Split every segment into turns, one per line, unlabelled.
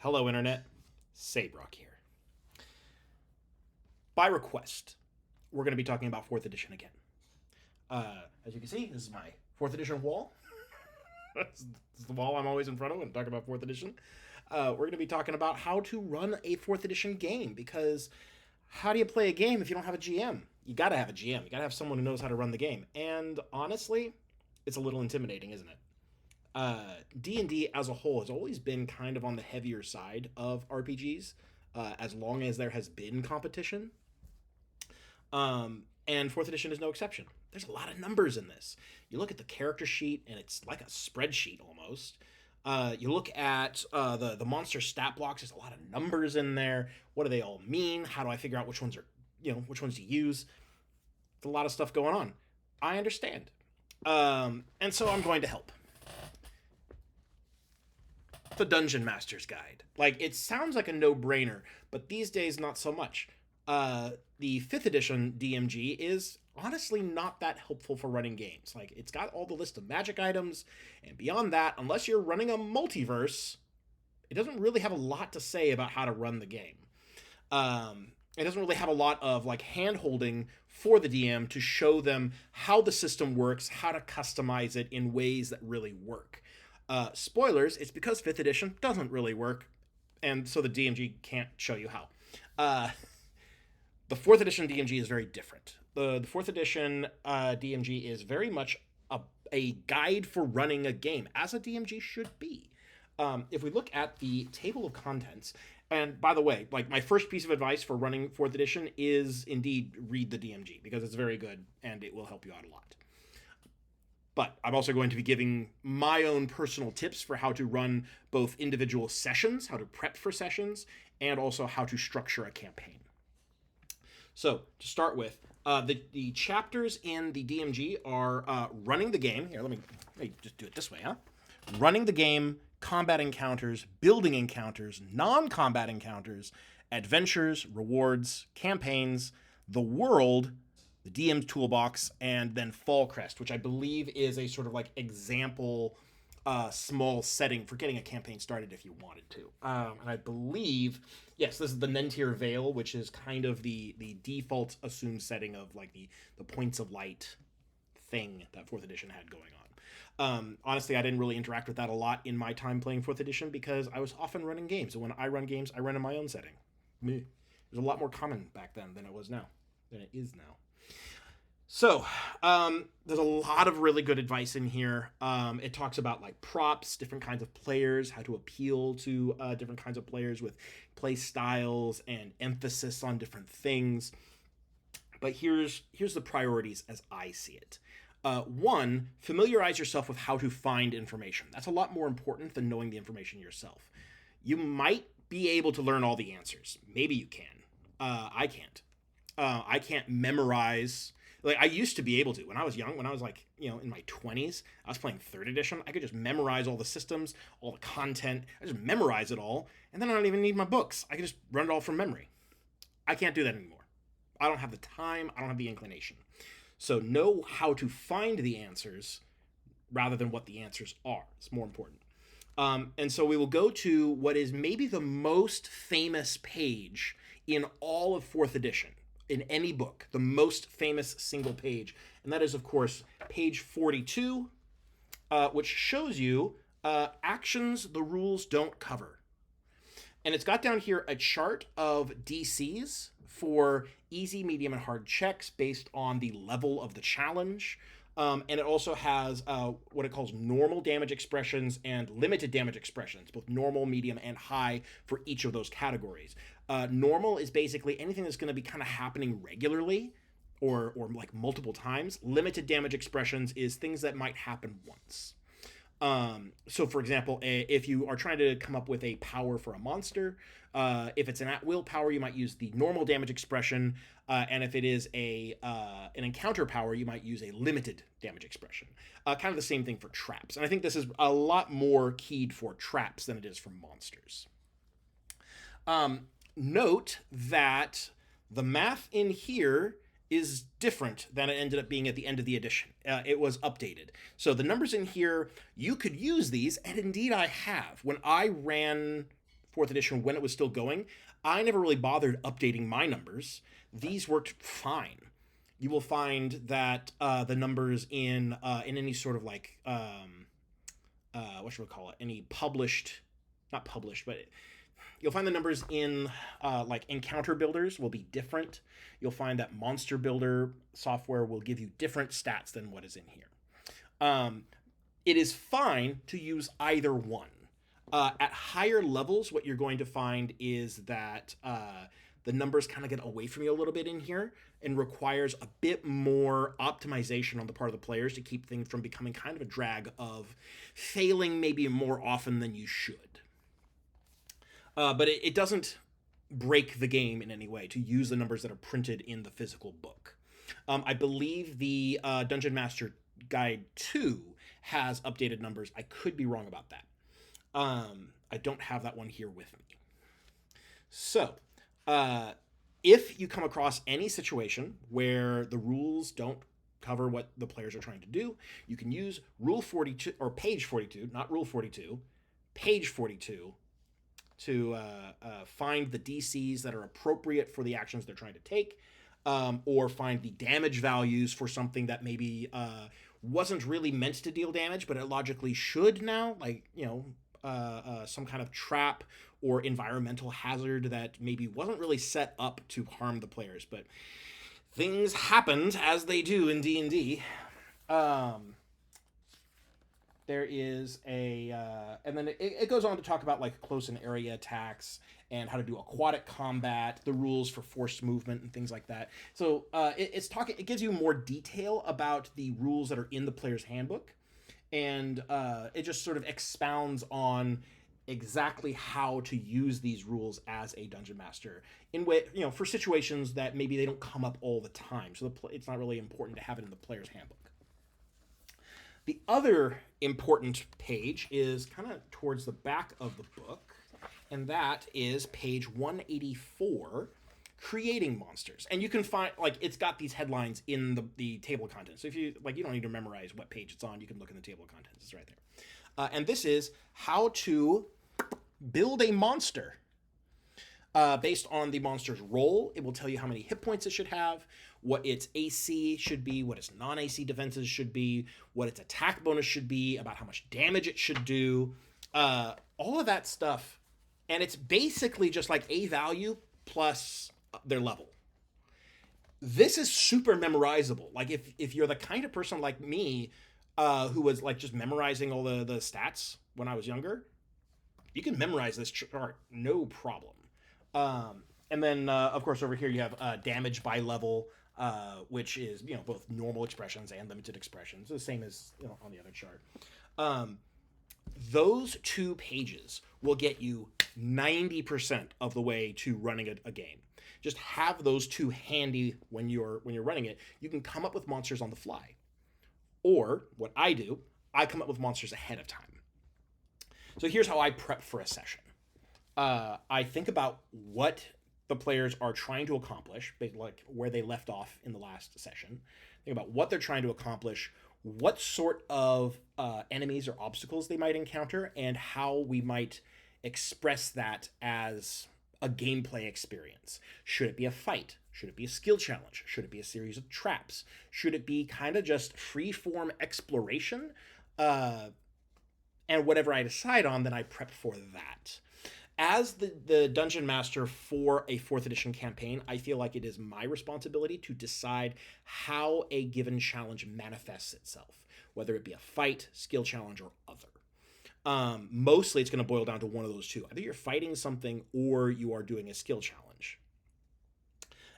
Hello, Internet. Sabrock here. By request, we're going to be talking about 4th edition again. As you can see, this is my 4th edition wall. This is the wall I'm always in front of when I'm talking about 4th edition. We're going to be talking about how to run a 4th edition game, because how do you play a game if you don't have a GM? You got to have a GM. You got to have someone who knows how to run the game. And honestly, it's a little intimidating, isn't it? D&D as a whole has always been kind of on the heavier side of RPGs, as long as there has been competition. And 4th edition is no exception. There's a lot of numbers in this. You look at the character sheet, and it's like a spreadsheet almost. You look at the monster stat blocks. There's a lot of numbers in there. What do they all mean? How do I figure out which ones are, which ones to use? There's a lot of stuff going on. I understand. And so I'm going to help. The Dungeon Master's Guide. Like, it sounds like a no-brainer, but these days not so much. The 5th edition DMG is honestly not that helpful for running games. Like, it's got all the list of magic items, and beyond that, unless you're running a multiverse, it doesn't really have a lot to say about how to run the game. It doesn't really have a lot of like hand-holding for the DM to show them how the system works, how to customize it in ways that really work. Spoilers, it's because 5th edition doesn't really work, and so the DMG can't show you how. The 4th edition DMG is very different. The 4th edition DMG is very much a guide for running a game, as a DMG should be. If we look at the table of contents, and by the way, like, my first piece of advice for running 4th edition is indeed read the DMG, because it's very good and it will help you out a lot. But I'm also going to be giving my own personal tips for how to run both individual sessions, how to prep for sessions, and also how to structure a campaign. So, to start with, the chapters in the DMG are running the game. Here, let me just do it this way, huh? Running the game, combat encounters, building encounters, non-combat encounters, adventures, rewards, campaigns, the world, the DM's toolbox, and then Fallcrest, which I believe is a sort of like example small setting for getting a campaign started if you wanted to. And I believe, yes, this is the Nentir Vale, which is kind of the default assumed setting of like the points of light thing that 4th edition had going on. Honestly, I didn't really interact with that a lot in my time playing 4th edition because I was often running games. And when I run games, I run in my own setting. It was a lot more common back then than it is now. So, there's a lot of really good advice in here. It talks about like props, different kinds of players, how to appeal to different kinds of players with play styles and emphasis on different things. But here's the priorities as I see it. 1, familiarize yourself with how to find information. That's a lot more important than knowing the information yourself. You might be able to learn all the answers. Maybe you can. I can't. I can't memorize. Like, I used to be able to when I was young, when I was like, in my 20s, I was playing 3rd edition. I could just memorize all the systems, all the content. I just memorize it all, and then I don't even need my books. I can just run it all from memory. I can't do that anymore. I don't have the time. I don't have the inclination. So know how to find the answers rather than what the answers are. It's more important. And so we will go to what is maybe the most famous page in all of 4th edition. In any book, the most famous single page. And that is, of course, page 42, which shows you actions the rules don't cover. And it's got down here a chart of DCs for easy, medium, and hard checks based on the level of the challenge. And it also has what it calls normal damage expressions and limited damage expressions, both normal, medium, and high for each of those categories. Normal is basically anything that's going to be kind of happening regularly or like multiple times. Limited damage expressions is things that might happen once. So, for example, if you are trying to come up with a power for a monster, if it's an at-will power, you might use the normal damage expression, and if it is an encounter power, you might use a limited damage expression. Kind of the same thing for traps. And I think this is a lot more keyed for traps than it is for monsters. Note that the math in here is different than it ended up being at the end of the edition. It was updated. So the numbers in here, you could use these, and indeed I have. When I ran 4th edition when it was still going, I never really bothered updating my numbers. These worked fine. You will find that the numbers in any sort of like what should we call it? Any published, not published, but you'll find the numbers in like encounter builders will be different. You'll find that monster builder software will give you different stats than what is in here. It is fine to use either one. At higher levels, what you're going to find is that the numbers kind of get away from you a little bit in here and requires a bit more optimization on the part of the players to keep things from becoming kind of a drag of failing maybe more often than you should. But it doesn't break the game in any way to use the numbers that are printed in the physical book. I believe the Dungeon Master Guide 2 has updated numbers. I could be wrong about that. I don't have that one here with me. So, if you come across any situation where the rules don't cover what the players are trying to do, you can use Rule 42, or Page 42, not Rule 42, Page 42, to find the DCs that are appropriate for the actions they're trying to take, or find the damage values for something that maybe wasn't really meant to deal damage, but it logically should now, like, some kind of trap or environmental hazard that maybe wasn't really set up to harm the players, but things happened as they do in D&D. There is and then it goes on to talk about like close and area attacks and how to do aquatic combat, the rules for forced movement and things like that. So it gives you more detail about the rules that are in the player's handbook, and it just sort of expounds on exactly how to use these rules as a dungeon master in way, for situations that maybe they don't come up all the time. So it's not really important to have it in the player's handbook. The other important page is kind of towards the back of the book, and that is page 184, Creating Monsters. And you can find, like, it's got these headlines in the table of contents. So if you, like, you don't need to memorize what page it's on, you can look in the table of contents. It's right there. And this is how to build a monster. Based on the monster's role, it will tell you how many hit points it should have, what its AC should be, what its non-AC defenses should be, what its attack bonus should be, about how much damage it should do, all of that stuff. And it's basically just like a value plus their level. This is super memorizable. Like if you're the kind of person like me who was like just memorizing all the stats when I was younger, you can memorize this chart no problem. And then of course over here you have damage by level, which is both normal expressions and limited expressions, the same as on the other chart. Those 2 pages will get you 90% of the way to running a game. Just have those 2 handy when you're running it. You can come up with monsters on the fly. Or what I do, I come up with monsters ahead of time. So here's how I prep for a session. I think about what the players are trying to accomplish, like where they left off in the last session. Think about what they're trying to accomplish, what sort of enemies or obstacles they might encounter, and how we might express that as a gameplay experience. Should it be a fight? Should it be a skill challenge? Should it be a series of traps? Should it be kind of just free-form exploration? And whatever I decide on, then I prep for that. As the dungeon master for a 4th edition campaign, I feel like it is my responsibility to decide how a given challenge manifests itself, whether it be a fight, skill challenge, or other. Mostly it's going to boil down to one of those 2. Either you're fighting something or you are doing a skill challenge.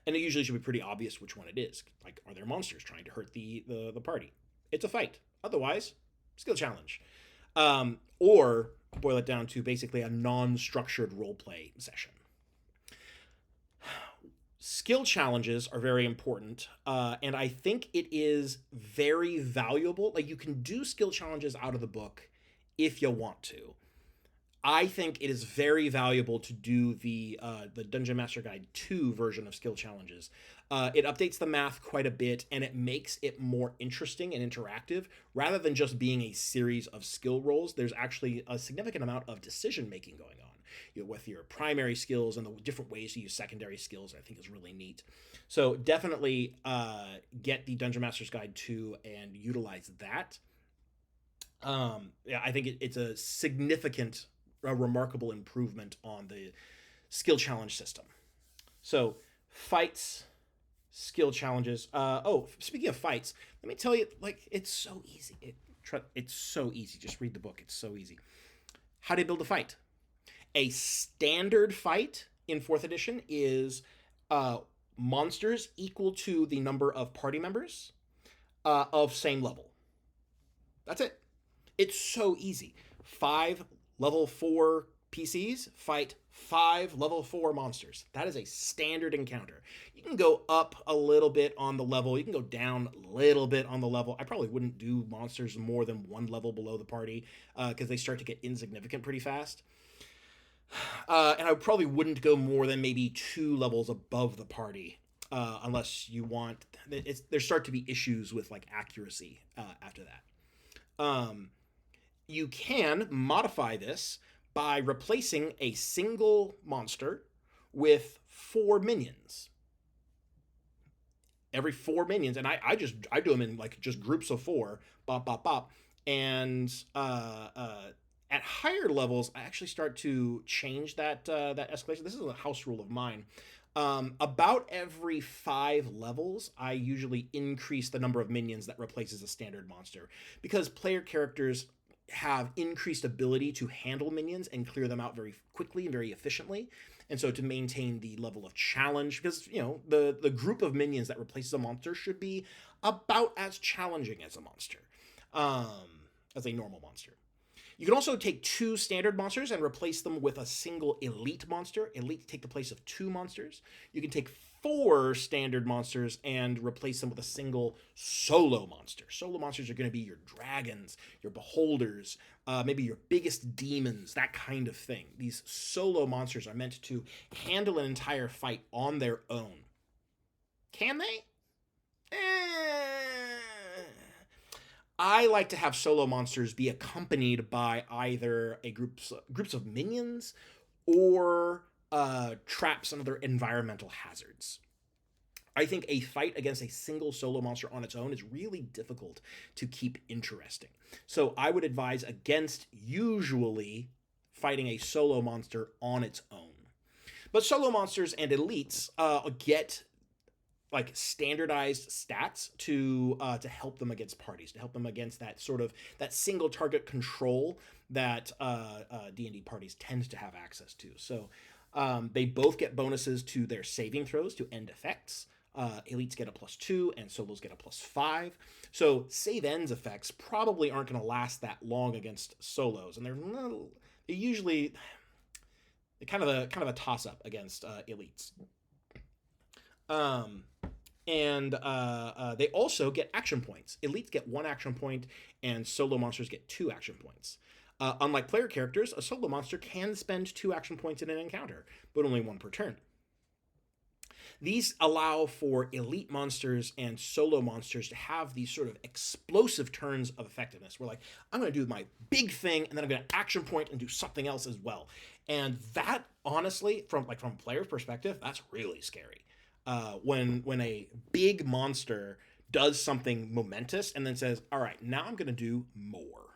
And it usually should be pretty obvious which one it is. Like, are there monsters trying to hurt the party? It's a fight. Otherwise, skill challenge. Or boil it down to basically a non-structured roleplay session. Skill challenges are very important, and I think it is very valuable. Like, you can do skill challenges out of the book if you want to. I think it is very valuable to do the Dungeon Master Guide 2 version of skill challenges. It updates the math quite a bit, and it makes it more interesting and interactive. Rather than just being a series of skill rolls, there's actually a significant amount of decision making going on, with your primary skills and the different ways to use secondary skills. I think is really neat. So definitely get the Dungeon Master's Guide 2 and utilize that. Yeah, I think it's a significant, remarkable improvement on the skill challenge system. So fights, skill challenges. Oh, speaking of fights, let me tell you, like, it's so easy. It's so easy. Just read the book. It's so easy. How do you build a fight? A standard fight in fourth edition is monsters equal to the number of party members of same level. That's it. It's so easy. 5 level 4 PCs fight 5 level 4 monsters. That is a standard encounter. You can go up a little bit on the level. You can go down a little bit on the level. I probably wouldn't do monsters more than 1 level below the party because they start to get insignificant pretty fast. And I probably wouldn't go more than maybe 2 levels above the party unless you want... there start to be issues with like accuracy after that. You can modify this by replacing a single monster with 4 minions. Every 4 minions, and I do them in like just groups of 4, bop bop bop, and at higher levels, I actually start to change that escalation. This is a house rule of mine. About every 5 levels, I usually increase the number of minions that replaces a standard monster, because player characters have increased ability to handle minions and clear them out very quickly and very efficiently. And so to maintain the level of challenge, because the group of minions that replaces a monster should be about as challenging as a monster, as a normal monster. You can also take 2 standard monsters and replace them with a single elite monster. Elite take the place of 2 monsters. You can take 4 standard monsters and replace them with a single solo monster. Solo monsters are going to be your dragons, your beholders, maybe your biggest demons, that kind of thing. These solo monsters are meant to handle an entire fight on their own. Can they? I like to have solo monsters be accompanied by either groups of minions or traps and other environmental hazards. I think a fight against a single solo monster on its own is really difficult to keep interesting. So I would advise against usually fighting a solo monster on its own. But solo monsters and elites get like standardized stats to help them against parties, to help them against that sort of that single target control that D&D parties tend to have access to. So they both get bonuses to their saving throws to end effects. Elites get a +2 and solos get a +5. So save ends effects probably aren't going to last that long against solos, and they're usually kind of a toss up against elites. And they also get action points. Elites get 1 action point, and solo monsters get 2 action points. Unlike player characters, a solo monster can spend 2 action points in an encounter, but only 1 per turn. These allow for elite monsters and solo monsters to have these sort of explosive turns of effectiveness. We're like, I'm going to do my big thing, and then I'm going to action point and do something else as well. And that, honestly, from a player's perspective, that's really scary. When a big monster does something momentous and then says, all right, now I'm going to do more.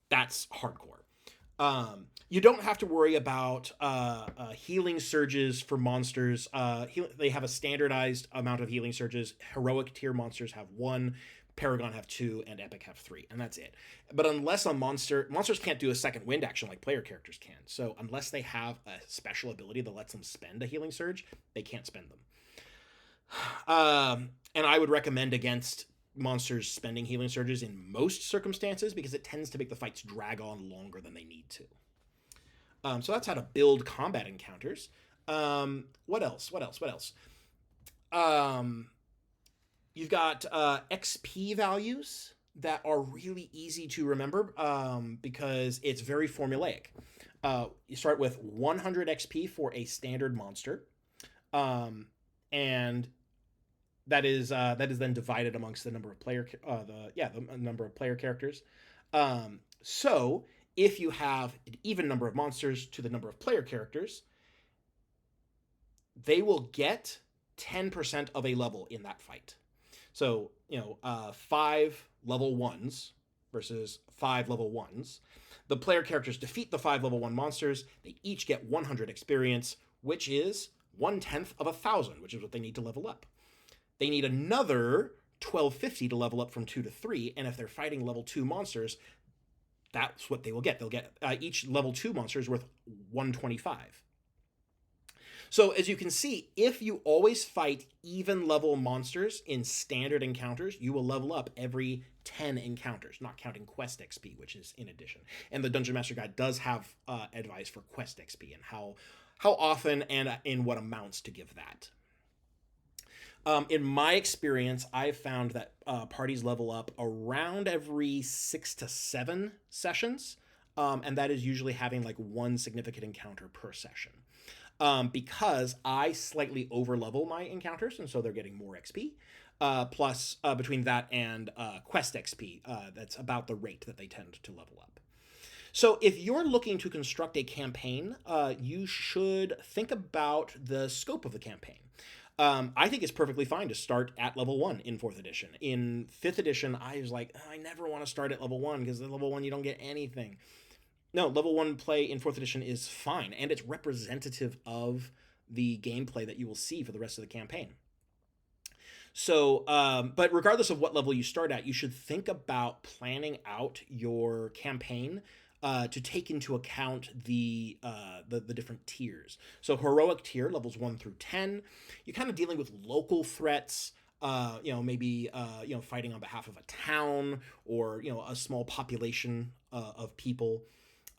That's hardcore. You don't have to worry about healing surges for monsters. They have a standardized amount of healing surges. Heroic tier monsters have 1, Paragon have 2, and Epic have 3, and that's it. But unless monsters can't do a second wind action like player characters can. So unless they have a special ability that lets them spend a healing surge, they can't spend them. And I would recommend against monsters spending healing surges in most circumstances, because it tends to make the fights drag on longer than they need to. So that's how to build combat encounters. What else? You've got XP values. that are really easy to remember because it's very formulaic. You start with 100 XP for a standard monster, um, and that is then divided amongst the number of the number of player characters. So if you have an even number of monsters to the number of player characters, they will get 10% of a level in that fight. So, 5 level 1s versus 5 level 1s. The player characters defeat the 5 level 1 monsters. They each get 100 experience, which is 1/10 of 1,000, which is what they need to level up. They need another 1250 to level up from 2 to 3. And if they're fighting level 2 monsters, that's what they will get. They'll get each level 2 monster is worth 125. So as you can see, if you always fight even level monsters in standard encounters, you will level up every 10 encounters, not counting quest XP, which is in addition. And the Dungeon Master Guide does have advice for quest XP and how often and in what amounts to give that. In my experience, I've found that parties level up around every 6 to 7 sessions, and that is usually having like one significant encounter per session. Because I slightly over level my encounters, and so they're getting more XP. Plus, between that and quest XP, that's about the rate that they tend to level up. So, if you're looking to construct a campaign, you should think about the scope of the campaign. I think it's perfectly fine to start at level 1 in 4th edition. In 5th edition, I was like, I never want to start at level 1 because at level 1 you don't get anything. No, level 1 play in 4th edition is fine, and it's representative of the gameplay that you will see for the rest of the campaign. So, but regardless of what level you start at, you should think about planning out your campaign to take into account the different tiers. So, heroic tier levels 1 through 10, you're kind of dealing with local threats. Maybe fighting on behalf of a town or a small population of people.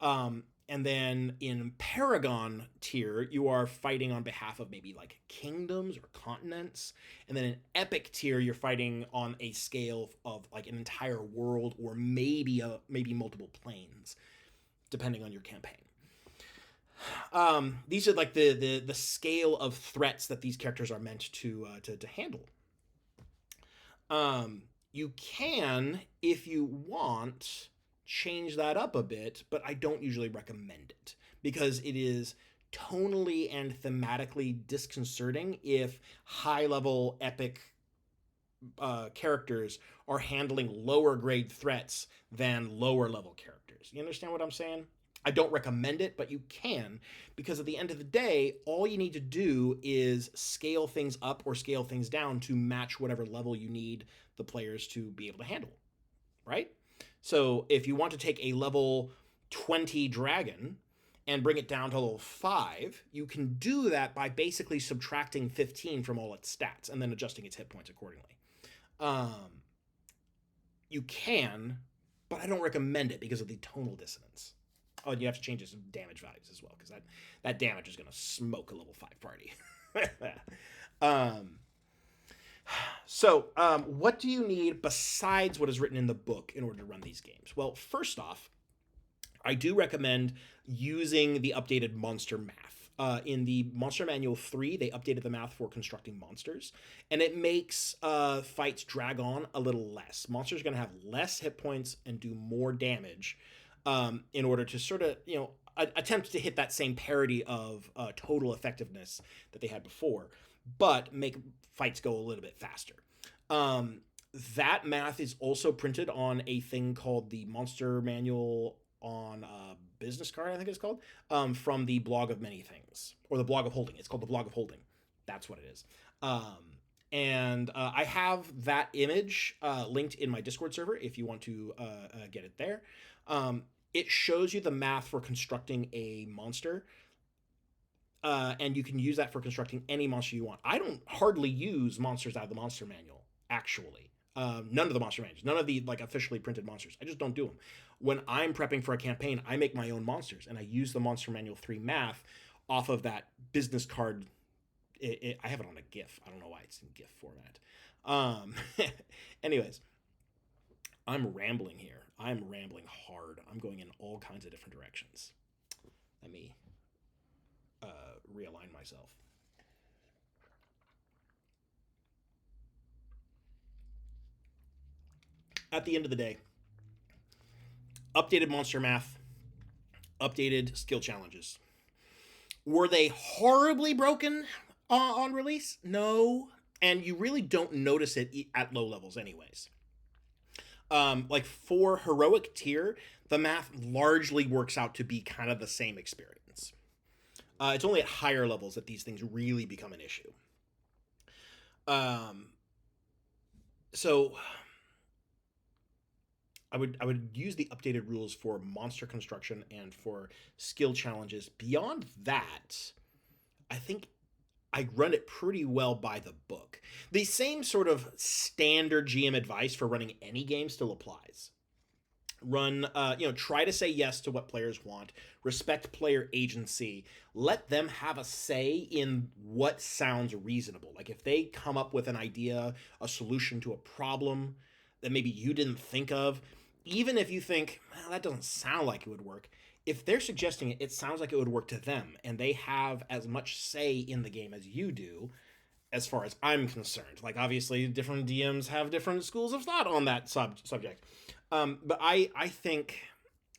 And then in Paragon tier, you are fighting on behalf of maybe like kingdoms or continents. And then in Epic tier, you're fighting on a scale of like an entire world or maybe multiple planes, depending on your campaign. These are like the scale of threats that these characters are meant to handle. You can, if you want, change that up a bit, but I don't usually recommend it because it is tonally and thematically disconcerting if high level epic characters are handling lower grade threats than lower level characters. You understand what I'm saying? I don't recommend it, but you can, because at the end of the day, all you need to do is scale things up or scale things down to match whatever level you need the players to be able to handle, right? So if you want to take a level 20 dragon and bring it down to level 5, you can do that by basically subtracting 15 from all its stats and then adjusting its hit points accordingly. You can, but I don't recommend it because of the tonal dissonance. Oh, you have to change its damage values as well, because that damage is going to smoke a level 5 party. What do you need besides what is written in the book in order to run these games? Well, first off, I do recommend using the updated monster math. In the Monster Manual 3, they updated the math for constructing monsters, and it makes fights drag on a little less. Monsters are going to have less hit points and do more damage in order to sort of, attempt to hit that same parity of total effectiveness that they had before, but make fights go a little bit faster. That math is also printed on a thing called the Monster Manual on a business card, I think it's called, from the Blog of Many Things, or the Blog of Holding. It's called the Blog of Holding. That's what it is. And I have that image linked in my Discord server if you want to get it there. It shows you the math for constructing a monster, and you can use that for constructing any monster you want. I don't hardly use monsters out of the Monster Manual, actually. None of the monster manuals, none of the like officially printed monsters. I just don't do them. When I'm prepping for a campaign, I make my own monsters, and I use the Monster Manual 3 math off of that business card. I have it on a GIF. I don't know why it's in GIF format. Anyways, I'm rambling here. I'm rambling hard. I'm going in all kinds of different directions. Let me realign myself. At the end of the day, updated monster math, updated skill challenges. Were they horribly broken on release? No. And you really don't notice it at low levels, anyways. Like for heroic tier, the math largely works out to be kind of the same experience. It's only at higher levels that these things really become an issue. Um, so I would use the updated rules for monster construction and for skill challenges. Beyond that, I think I run it pretty well by the book. The same sort of standard GM advice for running any game still applies. Try to say yes to what players want, respect player agency, let them have a say in what sounds reasonable. Like if they come up with an idea, a solution to a problem that maybe you didn't think of, even if you think, well, that doesn't sound like it would work, if they're suggesting it, it sounds like it would work to them, and they have as much say in the game as you do, as far as I'm concerned. Like, obviously, different DMs have different schools of thought on that subject. But I think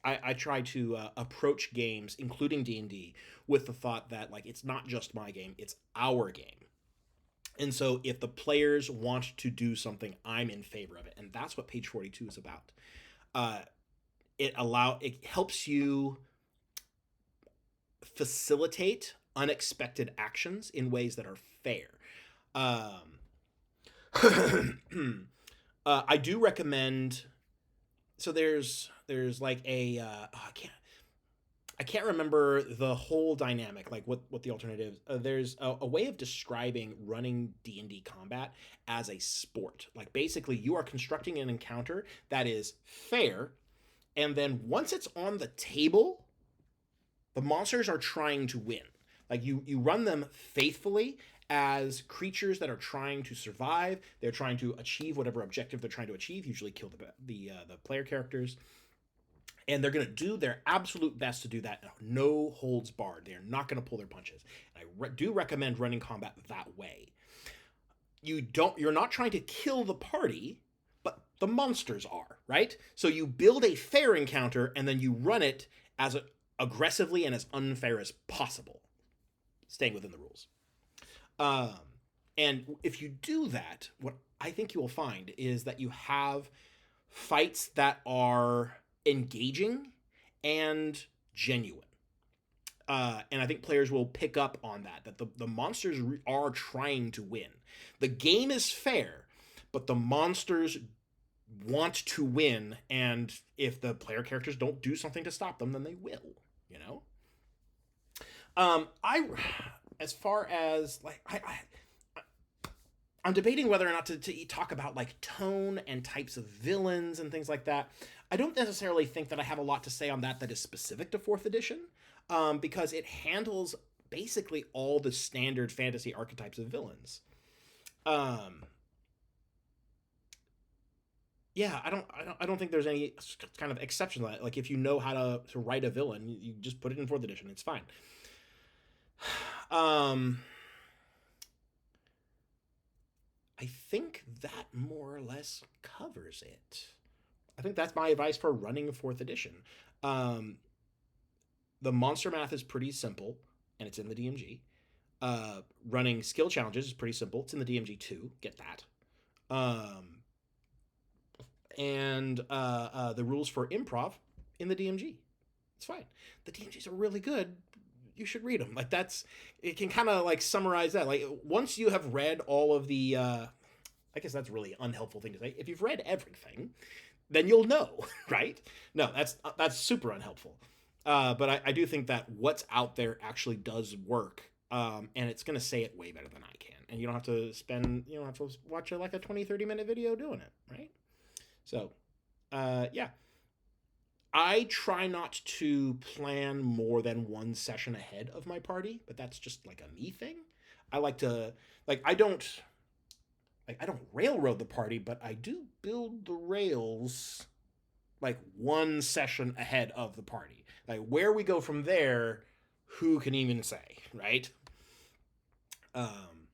I try to approach games, including D&D, with the thought that, like, it's not just my game, it's our game. And so if the players want to do something, I'm in favor of it. And that's what page 42 is about. It helps you facilitate unexpected actions in ways that are fair. I do recommend. So there's like a I can't remember the whole dynamic, like what the alternative. There's a way of describing running D&D combat as a sport. Like basically, you are constructing an encounter that is fair, and then once it's on the table, the monsters are trying to win. Like you run them faithfully as creatures that are trying to survive. They're trying to achieve whatever objective they're trying to achieve. Usually, kill the player characters, and they're going to do their absolute best to do that. No holds barred. They're not going to pull their punches. And I do recommend running combat that way. You're not trying to kill the party, but the monsters are, right? So you build a fair encounter and then you run it as aggressively and as unfair as possible, staying within the rules. And if you do that, what I think you will find is that you have fights that are engaging and genuine. And I think players will pick up on that the monsters are trying to win. The game is fair, but the monsters want to win, and if the player characters don't do something to stop them, then they will, you know? As far as, like, I'm debating whether or not to talk about, like, tone and types of villains and things like that. I don't necessarily think that I have a lot to say on that is specific to 4th edition, because it handles basically all the standard fantasy archetypes of villains. Yeah, I don't think there's any kind of exception to that. Like, if you know how to write a villain, you just put it in 4th edition. It's fine. I think that more or less covers it. I think that's my advice for running 4th edition. The monster math is pretty simple, and it's in the DMG. Running skill challenges is pretty simple. It's in the DMG too. Get that. And the rules for improv in the DMG. It's fine. The DMGs are really good. You should read them. Like, it can kind of like summarize that. Like, once you have read all of the, I guess that's really unhelpful thing to say. If you've read everything, then you'll know, right? No, that's super unhelpful. But I do think that what's out there actually does work. And it's going to say it way better than I can. And you don't have to watch like a 20-30 minute video doing it, right? So, yeah. I try not to plan more than one session ahead of my party, but that's just like a me thing. I like to, like, like I don't railroad the party, but I do build the rails like one session ahead of the party. Like where we go from there, who can even say, right? Um,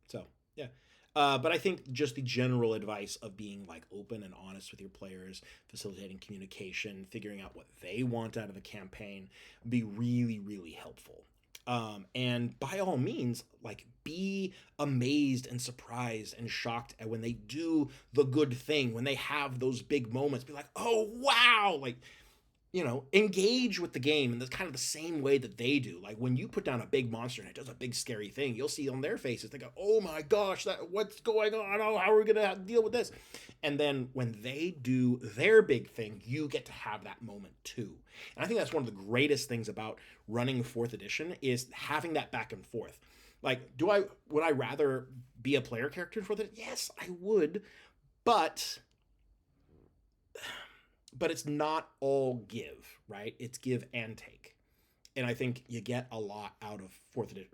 so yeah. But I think just the general advice of being like open and honest with your players, facilitating communication, figuring out what they want out of the campaign, would be really, really helpful. And by all means, like be amazed and surprised and shocked at when they do the good thing, when they have those big moments. Be like, oh wow, like engage with the game in the kind of the same way that they do. Like when you put down a big monster and it does a big scary thing, you'll see on their faces they go, "Oh my gosh, what's going on? Oh, how are we gonna deal with this?" And then when they do their big thing, you get to have that moment too. And I think that's one of the greatest things about running fourth edition is having that back and forth. Like, would I rather be a player character in fourth edition? Yes, I would, but it's not all give, right? It's give and take. And I think you get a lot out of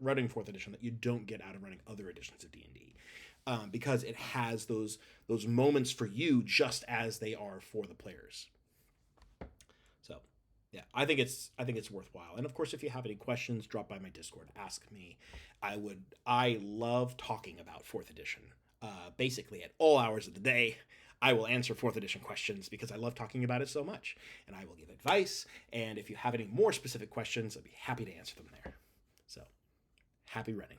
running fourth edition that you don't get out of running other editions of D&D, because it has those moments for you just as they are for the players. So yeah, I think it's worthwhile. And of course, if you have any questions, drop by my Discord, ask me. I love talking about fourth edition, basically at all hours of the day. I will answer 4th edition questions because I love talking about it so much. And I will give advice. And if you have any more specific questions, I'd be happy to answer them there. So, happy running.